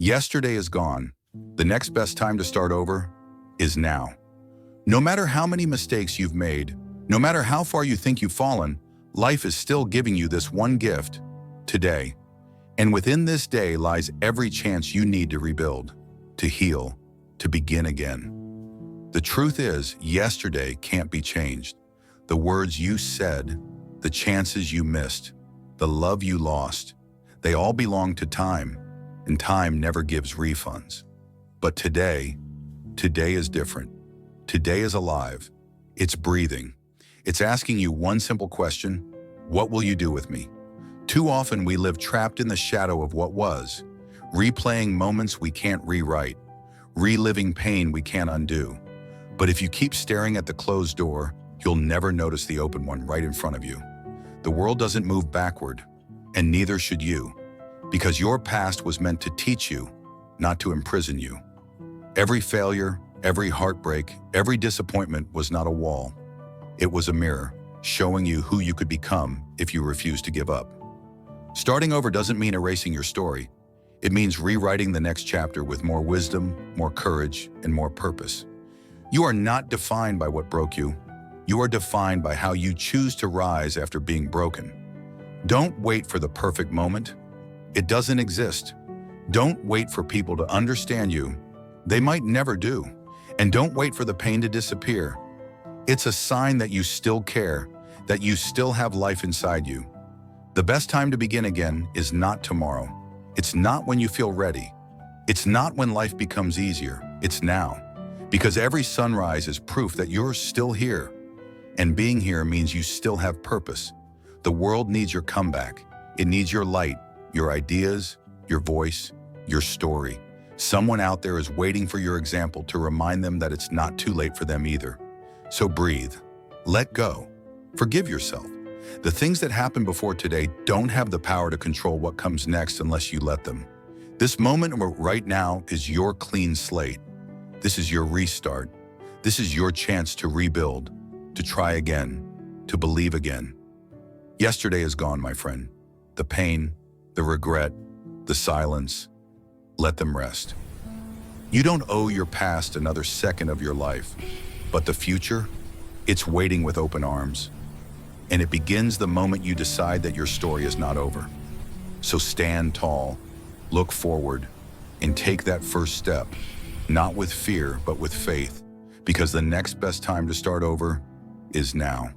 Yesterday is gone. The next best time to start over is now. No matter how many mistakes you've made, no matter how far you think you've fallen, life is still giving you this one gift, today. And within this day lies every chance you need to rebuild, to heal, to begin again. The truth is, yesterday can't be changed. The words you said, the chances you missed, the love you lost, they all belong to time, and time never gives refunds. But today is different. Today is alive. It's breathing. It's asking you one simple question: what will you do with me? Too often we live trapped in the shadow of what was, replaying moments we can't rewrite, reliving pain we can't undo. But if you keep staring at the closed door, you'll never notice the open one right in front of you. The world doesn't move backward, and neither should you, because your past was meant to teach you, not to imprison you. Every failure, every heartbreak, every disappointment was not a wall. It was a mirror, showing you who you could become if you refuse to give up. Starting over doesn't mean erasing your story. It means rewriting the next chapter with more wisdom, more courage, and more purpose. You are not defined by what broke you. You are defined by how you choose to rise after being broken. Don't wait for the perfect moment. It doesn't exist. Don't wait for people to understand you. They might never do. And don't wait for the pain to disappear. It's a sign that you still care, that you still have life inside you. The best time to begin again is not tomorrow. It's not when you feel ready. It's not when life becomes easier. It's now. Because every sunrise is proof that you're still here. And being here means you still have purpose. The world needs your comeback. It needs your light, your ideas, your voice, your story. Someone out there is waiting for your example to remind them that it's not too late for them either. So breathe. Let go. Forgive yourself. The things that happened before today don't have the power to control what comes next unless you let them. This moment right now is your clean slate. This is your restart. This is your chance to rebuild, to try again, to believe again. Yesterday is gone, my friend. The pain, the regret, the silence, let them rest. You don't owe your past another second of your life, but the future, it's waiting with open arms. And it begins the moment you decide that your story is not over. So stand tall, look forward, and take that first step, not with fear, but with faith, because the next best time to start over is now.